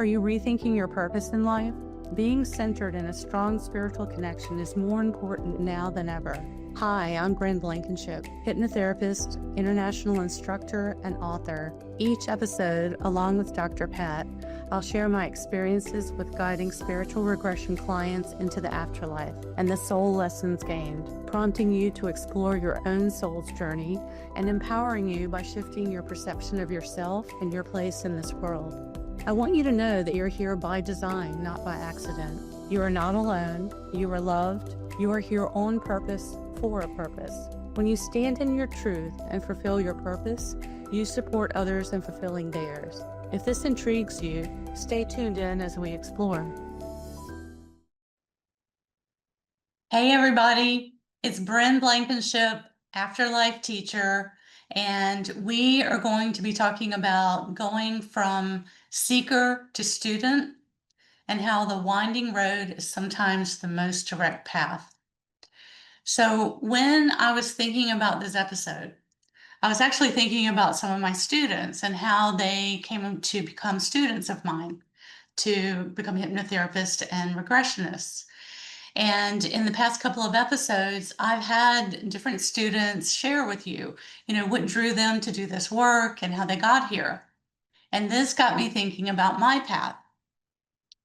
Are you rethinking your purpose in life? Being centered in a strong spiritual connection is more important now than ever. Hi, I'm Bryn Blankinship, hypnotherapist, international instructor, and author. Each episode, along with Dr. Pat, I'll share my experiences with guiding spiritual regression clients into the afterlife and the soul lessons gained, prompting you to explore your own soul's journey and empowering you by shifting your perception of yourself and your place in this world. I want you to know that you're here by design, not by accident. You are not alone. You are loved. You are here on purpose for a purpose. When you stand in your truth and fulfill your purpose, you support others in fulfilling theirs. If this intrigues you, stay tuned in as we explore. Hey everybody, it's Bryn Blankinship, Afterlife teacher, and we are going to be talking about going from seeker to student and how the winding road is sometimes the most direct path. So when I was thinking about this episode, I was actually thinking about some of my students and how they came to become students of mine, to become hypnotherapists and regressionists. And in the past couple of episodes, I've had different students share with you, what drew them to do this work and how they got here. And this got me thinking about my path.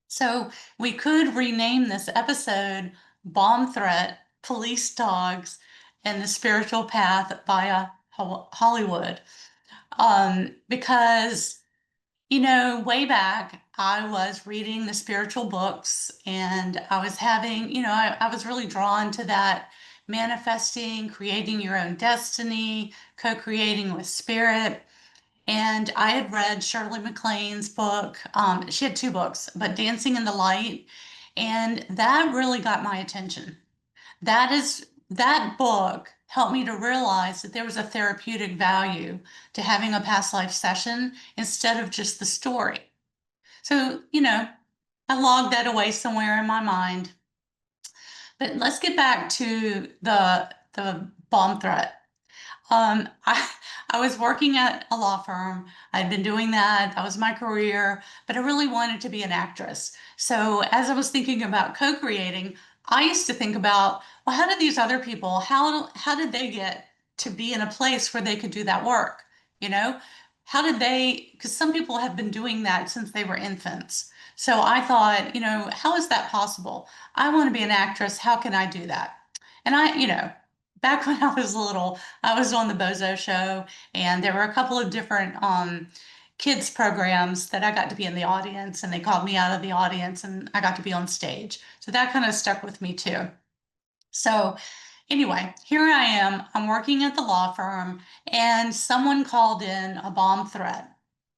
So we could rename this episode Bomb Threat, Police Dogs, and the Spiritual Path via Hollywood. Because way back, I was reading the spiritual books and I was having, I was really drawn to that manifesting, creating your own destiny, co-creating with spirit. And I had read Shirley MacLaine's book. She had two books, but Dancing in the Light. And that really got my attention. That book helped me to realize that there was a therapeutic value to having a past life session instead of just the story. So, I logged that away somewhere in my mind. But let's get back to the bomb threat. I was working at a law firm. I'd been doing that. That was my career, but I really wanted to be an actress. So as I was thinking about co-creating, I used to think about, well, how did these other people, how did they get to be in a place where they could do that work? How did they, because some people have been doing that since they were infants. So I thought, how is that possible? I want to be an actress. How can I do that? And back when I was little, I was on the Bozo Show, and there were a couple of different kids programs that I got to be in the audience, and they called me out of the audience, and I got to be on stage. So that kind of stuck with me too. So anyway, here I am. I'm working at the law firm, and someone called in a bomb threat,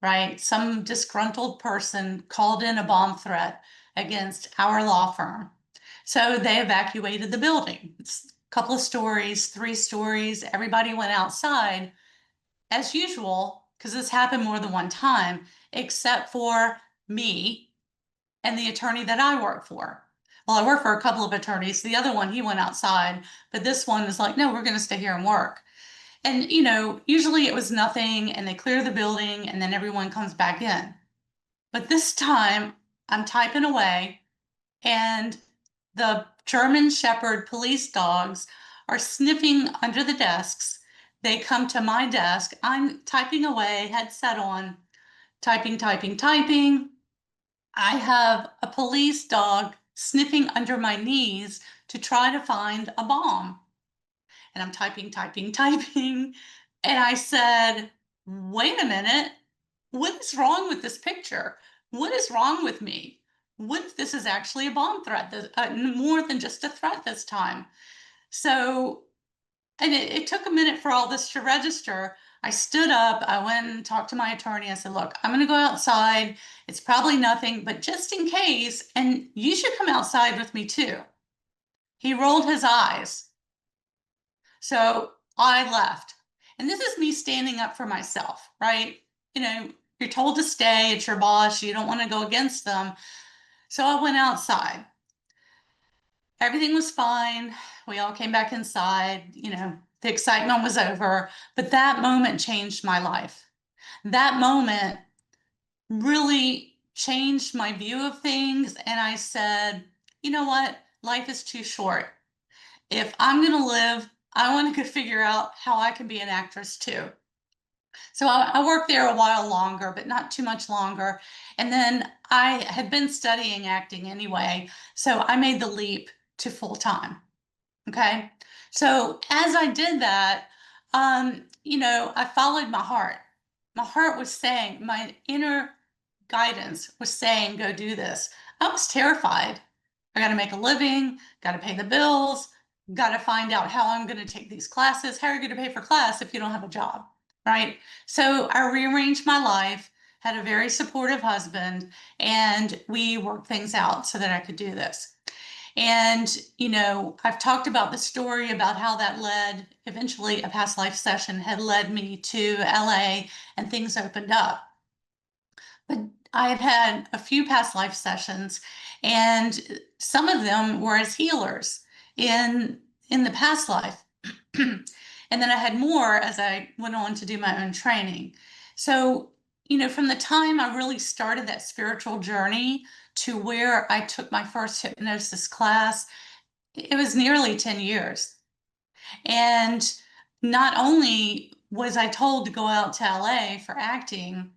right? Some disgruntled person called in a bomb threat against our law firm. So they evacuated the building. It's a couple of stories, 3 stories. Everybody went outside as usual, because this happened more than one time, except for me and the attorney that I work for. Well, I work for a couple of attorneys. The other one, he went outside, but this one is like, no, we're going to stay here and work. And, usually it was nothing and they clear the building and then everyone comes back in. But this time I'm typing away and the German Shepherd police dogs are sniffing under the desks. They come to my desk. I'm typing away, headset on, typing, typing, typing. I have a police dog sniffing under my knees to try to find a bomb. And I'm typing, typing, typing. And I said, wait a minute. What is wrong with this picture? What is wrong with me? What if this is actually a bomb threat, more than just a threat this time? So, and it took a minute for all this to register. I stood up, I went and talked to my attorney. I said, look, I'm going to go outside. It's probably nothing, but just in case, and you should come outside with me too. He rolled his eyes. So I left. And this is me standing up for myself, right? You're told to stay, it's your boss, you don't want to go against them. So I went outside. Everything was fine. We all came back inside, the excitement was over, but that moment changed my life. That moment really changed my view of things. And I said, you know what? Life is too short. If I'm going to live, I want to figure out how I can be an actress too. So I worked there a while longer, but not too much longer. And then I had been studying acting anyway. So I made the leap to full time. Okay. So as I did that, I followed my heart. My heart was saying, my inner guidance was saying, go do this. I was terrified. I got to make a living, got to pay the bills, got to find out how I'm going to take these classes. How are you going to pay for class if you don't have a job? Right. So I rearranged my life, had a very supportive husband, and we worked things out so that I could do this. And, I've talked about the story about how that led, eventually, a past life session had led me to LA and things opened up. But I've had a few past life sessions, and some of them were as healers in the past life. And then I had more as I went on to do my own training. So, from the time I really started that spiritual journey to where I took my first hypnosis class, it was nearly 10 years. And not only was I told to go out to LA for acting,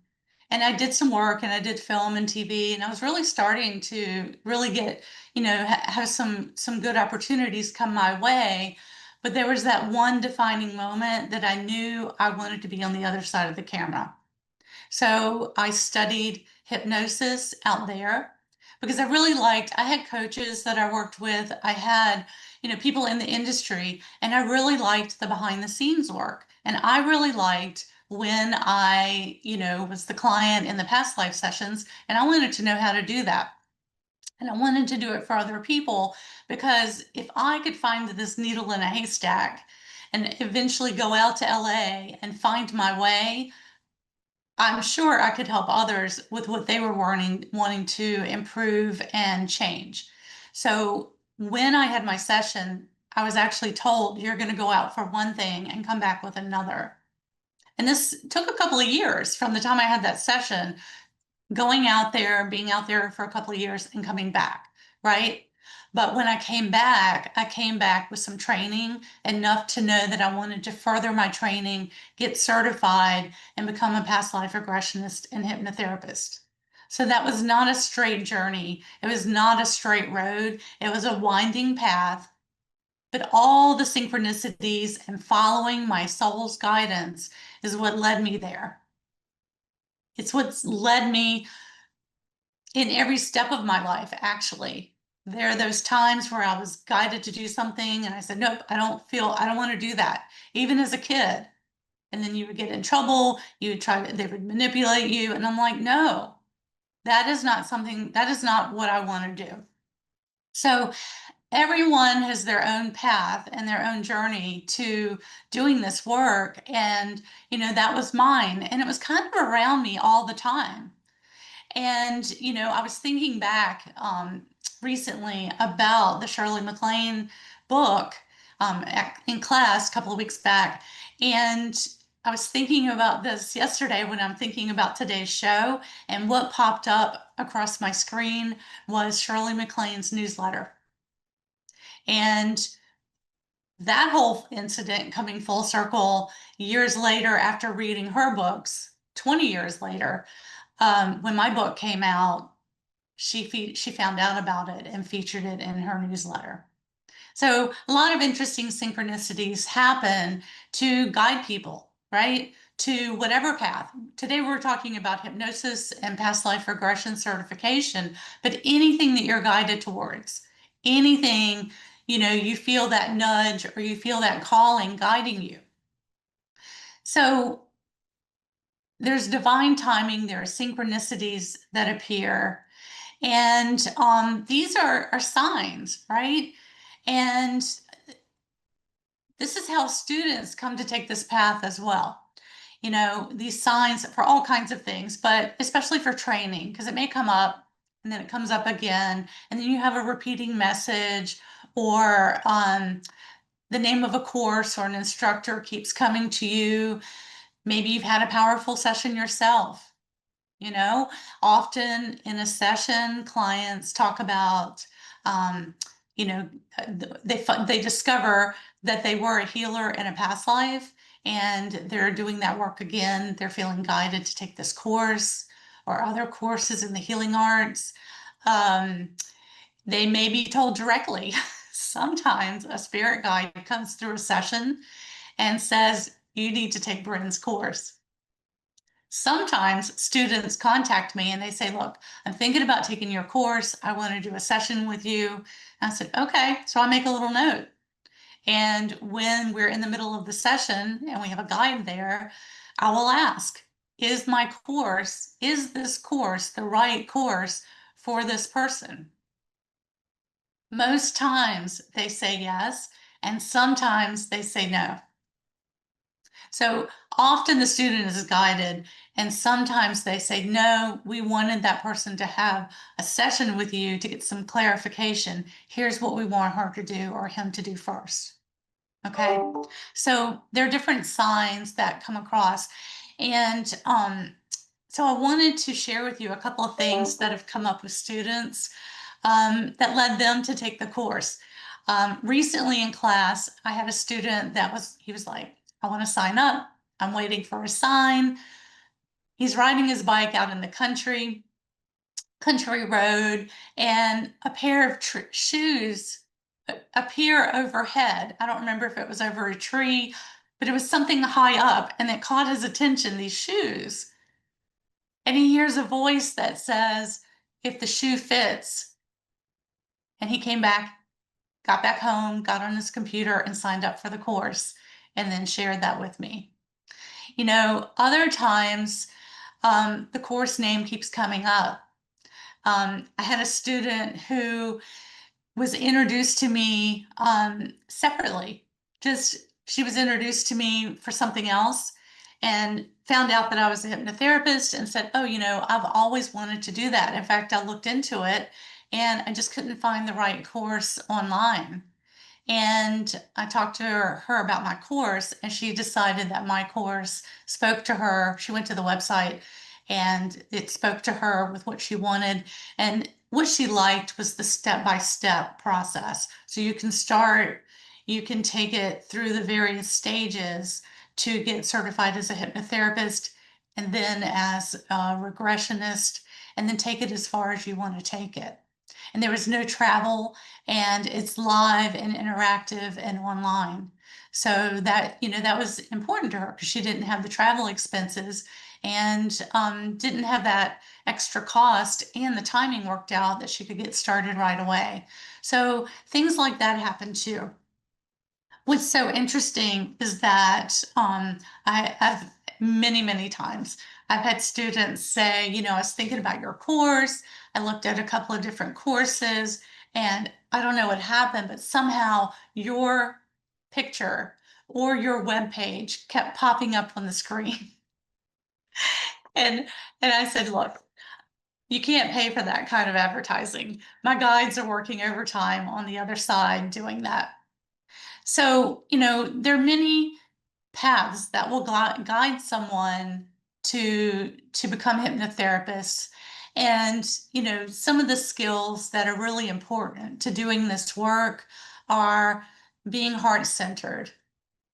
and I did some work and I did film and TV, and I was really starting to really get, have some good opportunities come my way. But there was that one defining moment that I knew I wanted to be on the other side of the camera. So I studied hypnosis out there because I had coaches that I worked with. I had, people in the industry, and I really liked the behind the scenes work. And I really liked when I, was the client in the past life sessions, and I wanted to know how to do that. And I wanted to do it for other people because if I could find this needle in a haystack and eventually go out to LA and find my way, I'm sure I could help others with what they were wanting to improve and change. So when I had my session, I was actually told you're going to go out for one thing and come back with another. And this took a couple of years from the time I had that session, going out there, being out there for a couple of years and coming back, right? But when I came back with some training, enough to know that I wanted to further my training, get certified, and become a past life regressionist and hypnotherapist. So that was not a straight journey. It was not a straight road. It was a winding path. But all the synchronicities and following my soul's guidance is what led me there. It's what's led me in every step of my life, actually. There are those times where I was guided to do something and I said, nope, I don't want to do that, even as a kid. And then you would get in trouble, they would manipulate you. And I'm like, no, that is not what I want to do. So everyone has their own path and their own journey to doing this work. And, that was mine. And it was kind of around me all the time. And, I was thinking back recently about the Shirley MacLaine book in class a couple of weeks back. And I was thinking about this yesterday when I'm thinking about today's show. And what popped up across my screen was Shirley MacLaine's newsletter. And that whole incident coming full circle years later after reading her books, 20 years later, when my book came out, she found out about it and featured it in her newsletter. So a lot of interesting synchronicities happen to guide people, right? To whatever path. Today we're talking about hypnosis and past life regression certification, but anything that you're guided towards, anything, you feel that nudge or you feel that calling guiding you. So there's divine timing, there are synchronicities that appear, and these are signs, right? And this is how students come to take this path as well. These signs for all kinds of things, but especially for training, because it may come up and then it comes up again, and then you have a repeating message, or the name of a course or an instructor keeps coming to you. Maybe you've had a powerful session yourself. You know, often in a session, clients talk about, um, you know, they discover that they were a healer in a past life, and they're doing that work again. They're feeling guided to take this course or other courses in the healing arts. Um, they may be told directly. Sometimes a spirit guide comes through a session and says, "You need to take Bryn's course." Sometimes students contact me and they say, "Look, I'm thinking about taking your course. I want to do a session with you." And I said, "Okay." So I make a little note. And when we're in the middle of the session and we have a guide there, I will ask, is this course the right course for this person? Most times they say yes, and sometimes they say no. So often the student is guided, and sometimes they say, "No, we wanted that person to have a session with you to get some clarification. Here's what we want her to do or him to do first." Okay. So there are different signs that come across. And so I wanted to share with you a couple of things that have come up with students that led them to take the course. Recently in class, I had a student he was like, "I want to sign up. I'm waiting for a sign." He's riding his bike out in the country road, and a pair of shoes appear overhead. I don't remember if it was over a tree, but it was something high up, and it caught his attention, these shoes. And he hears a voice that says, "If the shoe fits." And he came back, got back home, got on his computer, and signed up for the course, and then shared that with me. Other times, the course name keeps coming up. I had a student who was introduced to me separately. Just she was introduced to me for something else and found out that I was a hypnotherapist and said, "Oh, I've always wanted to do that. In fact, I looked into it and I just couldn't find the right course online." And I talked to her about my course, and she decided that my course spoke to her. She went to the website and it spoke to her with what she wanted. And what she liked was the step-by-step process. So you can take it through the various stages to get certified as a hypnotherapist and then as a regressionist, and then take it as far as you want to take it. And there was no travel, and it's live and interactive and online. So that was important to her because she didn't have the travel expenses and didn't have that extra cost, and the timing worked out that she could get started right away. So things like that happen too. What's so interesting is that I've many times I've had students say, "I was thinking about your course. I looked at a couple of different courses, and I don't know what happened, but somehow your picture or your web page kept popping up on the screen." And and I said, "Look, you can't pay for that kind of advertising. My guides are working overtime on the other side doing that." So, there are many paths that will guide someone to become hypnotherapists. And, some of the skills that are really important to doing this work are being heart-centered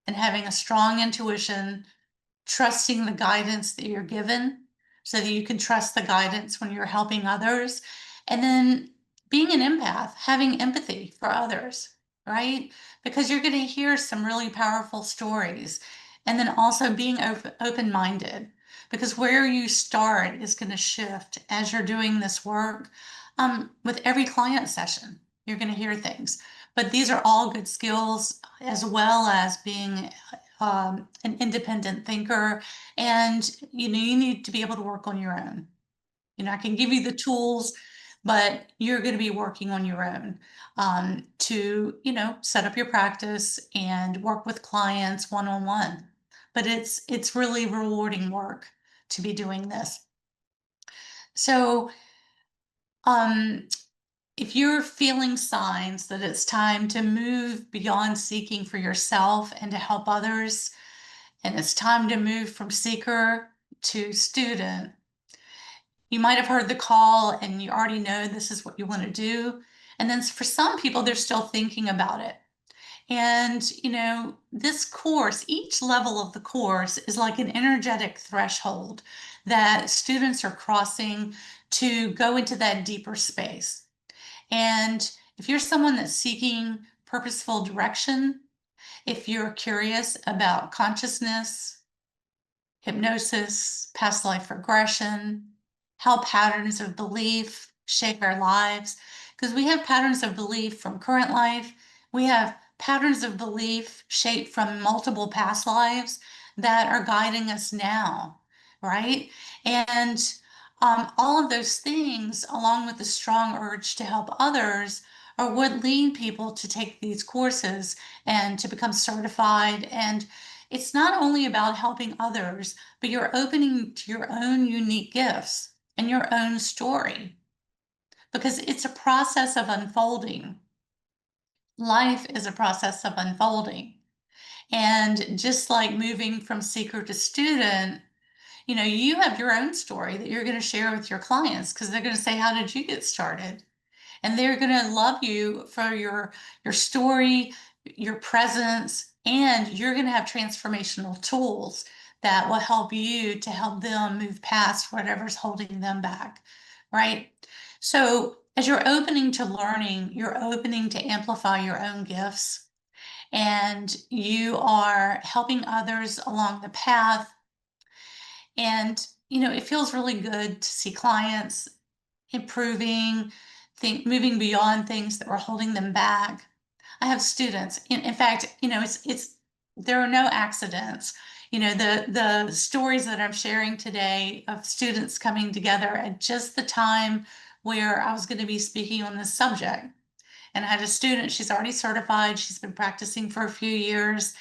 and having a strong intuition, trusting the guidance that you're given so that you can trust the guidance when you're helping others. And then being an empath, having empathy for others, right? Because you're going to hear some really powerful stories. And then also being open minded, because where you start is going to shift as you're doing this work. With every client session, you're going to hear things. But these are all good skills, as well as being an independent thinker. And you need to be able to work on your own. I can give you the tools, but you're going to be working on your own to set up your practice and work with clients one-on-one. But it's really rewarding work to be doing this. So if you're feeling signs that it's time to move beyond seeking for yourself and to help others, and it's time to move from seeker to student, you might have heard the call and you already know this is what you want to do. And then for some people, they're still thinking about it. And, this course, each level of the course is like an energetic threshold that students are crossing to go into that deeper space. And if you're someone that's seeking purposeful direction, if you're curious about consciousness, hypnosis, past life regression, how patterns of belief shape our lives. Because we have patterns of belief from current life, we have patterns of belief shaped from multiple past lives that are guiding us now, right? And all of those things, along with the strong urge to help others, are what lead people to take these courses and to become certified. And it's not only about helping others, but you're opening to your own unique gifts and your own story, because it's a process of unfolding. Life is a process of unfolding. And just like moving from seeker to student, you have your own story that you're going to share with your clients, because they're going to say, how did you get started? And they're going to love you for your story, your presence, and you're going to have transformational tools that will help you to help them move past whatever's holding them back, right? So as you're opening to learning, you're opening to amplify your own gifts, and you are helping others along the path. And it feels really good to see clients improving, moving beyond things that were holding them back. I have students, in fact, it's there are no accidents. The stories that I'm sharing today of students coming together at just the time where I was going to be speaking on this subject. And I had a student, she's already certified, she's been practicing for a few years,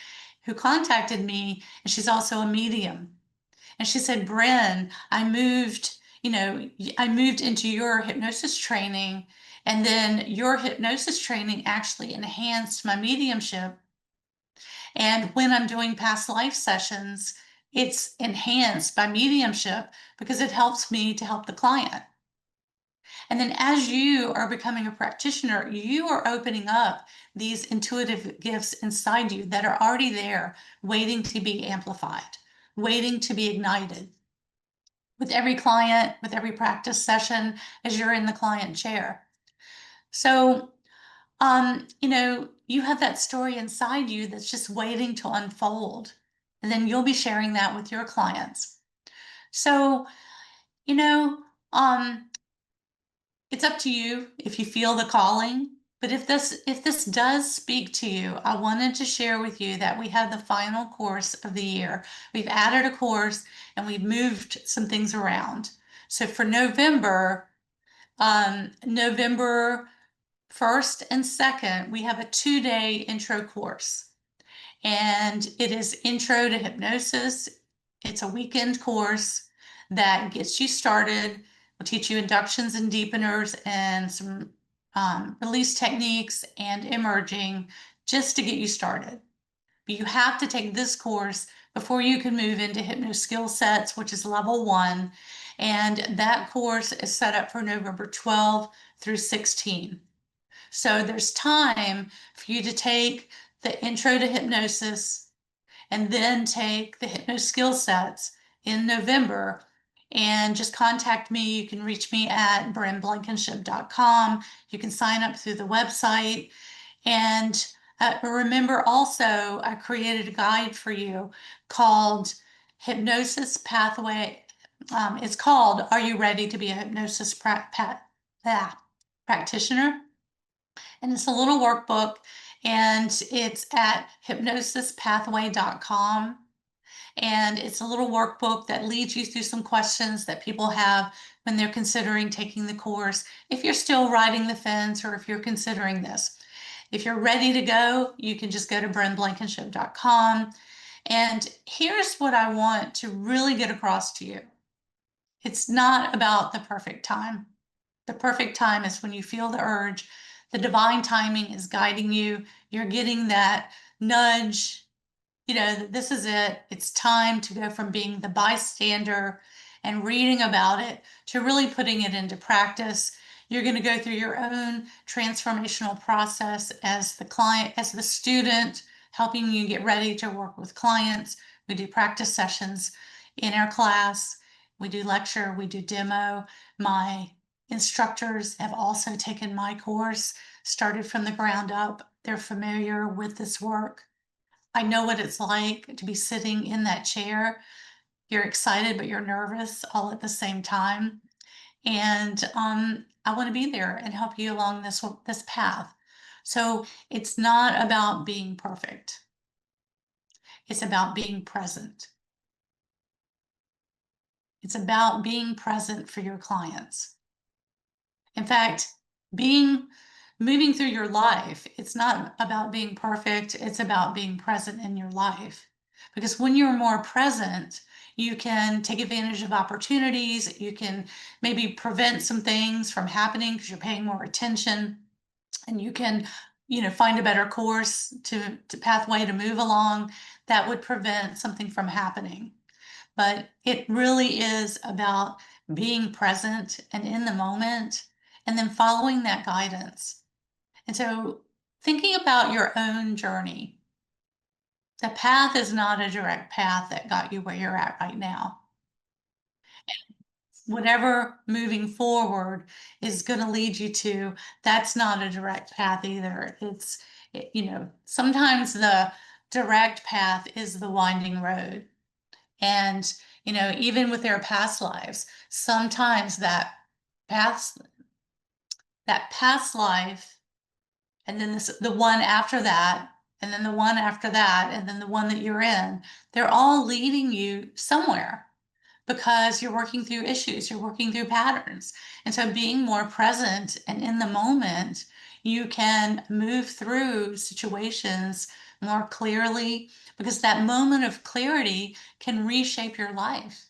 who contacted me, and she's also a medium. And she said, Bryn, I moved into your hypnosis training, and then your hypnosis training actually enhanced my mediumship. And when I'm doing past life sessions, it's enhanced by mediumship because it helps me to help the client. And then as you are becoming a practitioner, you are opening up these intuitive gifts inside you that are already there, waiting to be amplified, waiting to be ignited. With every client, with every practice session, as you're in the client chair. So, you have that story inside you that's just waiting to unfold. And then you'll be sharing that with your clients. So, you know, um, it's up to you if you feel the calling. But if this does speak to you, I wanted to share with you that we had the final course of the year. We've added a course and we've moved some things around. So for November, November 1st and 2nd, we have a 2-day intro course. And it is Intro to Hypnosis. It's a weekend course that gets you started. We'll teach you inductions and deepeners and some release techniques and emerging, just to get you started. But you have to take this course before you can move into Hypno Skill Sets, which is level 1. And that course is set up for November 12 through 16. So there's time for you to take the Intro to Hypnosis and then take the Hypno Skill Sets in November. And just contact me. You can reach me at brynblankinship.com. You can sign up through the website. And remember also, I created a guide for you called Hypnosis Pathway. It's called Are You Ready to Be a Hypnosis Practitioner? And it's a little workbook, and it's at hypnosispathway.com. And it's a little workbook that leads you through some questions that people have when they're considering taking the course, if you're still riding the fence or if you're considering this. If you're ready to go, you can just go to brynblankinship.com. And here's what I want to really get across to you. It's not about the perfect time. The perfect time is when you feel the urge. The divine timing is guiding you. You're getting that nudge, this is it. It's time to go from being the bystander and reading about it to really putting it into practice. You're going to go through your own transformational process as the client, as the student, helping you get ready to work with clients. We do practice sessions in our class. We do lecture, we do demo. My instructors have also taken my course, started from the ground up. They're familiar with this work. I know what it's like to be sitting in that chair. You're excited, but you're nervous all at the same time. And I want to be there and help you along this path. So it's not about being perfect. It's about being present. It's about being present for your clients. In fact, moving through your life, it's not about being perfect, it's about being present in your life. Because when you're more present, you can take advantage of opportunities, you can maybe prevent some things from happening because you're paying more attention, and you can, find a better course to pathway to move along that would prevent something from happening. But it really is about being present and in the moment, and then following that guidance. And so thinking about your own journey, the path is not a direct path that got you where you're at right now. Whatever moving forward is going to lead you to, that's not a direct path either. Sometimes the direct path is the winding road. And, even with their past lives, sometimes that past life, and then the one after that, and then the one after that, and then the one that you're in, they're all leading you somewhere because you're working through issues, you're working through patterns. And so being more present and in the moment, you can move through situations more clearly, because that moment of clarity can reshape your life.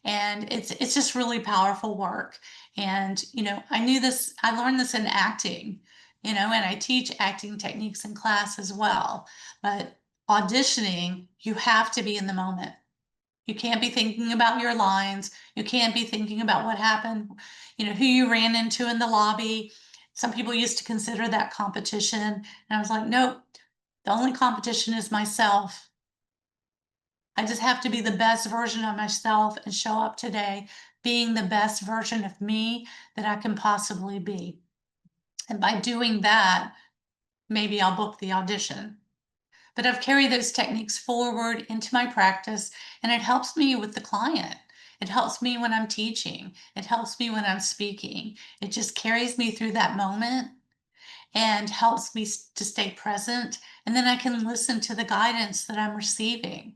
And it's just really powerful work. And I learned this in acting, and I teach acting techniques in class as well. But auditioning, you have to be in the moment. You can't be thinking about your lines. You can't be thinking about what happened, who you ran into in the lobby. Some people used to consider that competition. And I was like, nope, the only competition is myself. I just have to be the best version of myself and show up today being the best version of me that I can possibly be. And by doing that, maybe I'll book the audition. But I've carried those techniques forward into my practice, and it helps me with the client. It helps me when I'm teaching. It helps me when I'm speaking. It just carries me through that moment and helps me to stay present. And then I can listen to the guidance that I'm receiving.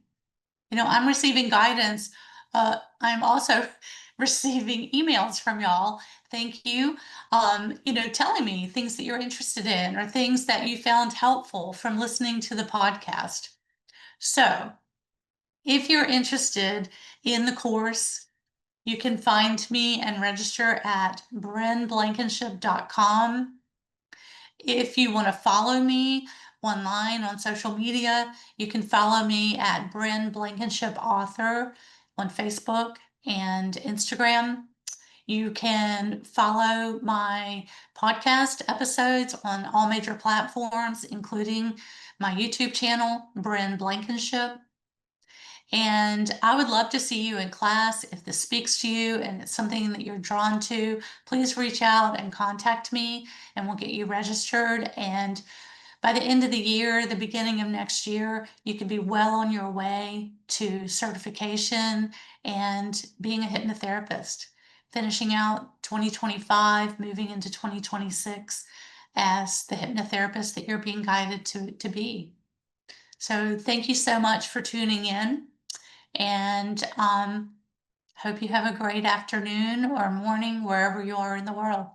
I'm receiving guidance. I'm also receiving emails from y'all. Thank you. Telling me things that you're interested in or things that you found helpful from listening to the podcast. So if you're interested in the course, you can find me and register at brynblankinship.com. If you want to follow me online on social media, you can follow me at Bryn Blankinship Author on Facebook and Instagram. You can follow my podcast episodes on all major platforms, including my YouTube channel, Bryn Blankinship. And I would love to see you in class. If this speaks to you and it's something that you're drawn to, please reach out and contact me and we'll get you registered. And by the end of the year, the beginning of next year, you could be well on your way to certification and being a hypnotherapist, finishing out 2025, moving into 2026 as the hypnotherapist that you're being guided to be. So thank you so much for tuning in. And hope you have a great afternoon or morning wherever you are in the world.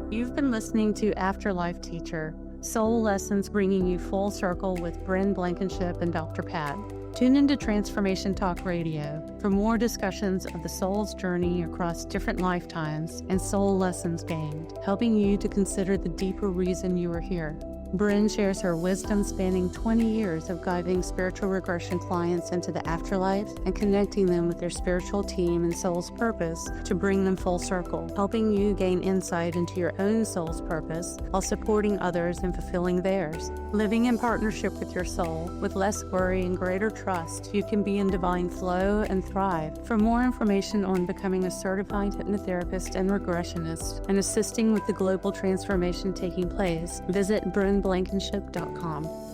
You've been listening to Afterlife Teacher, Soul Lessons bringing you full circle with Bryn Blankinship and Dr. Pat. Tune into Transformation Talk Radio for more discussions of the soul's journey across different lifetimes and soul lessons gained, helping you to consider the deeper reason you are here. Bryn shares her wisdom spanning 20 years of guiding spiritual regression clients into the afterlife and connecting them with their spiritual team and soul's purpose to bring them full circle, helping you gain insight into your own soul's purpose while supporting others in fulfilling theirs. Living in partnership with your soul, with less worry and greater trust, you can be in divine flow and thrive. For more information on becoming a certified hypnotherapist and regressionist and assisting with the global transformation taking place, visit brynblankinship.com.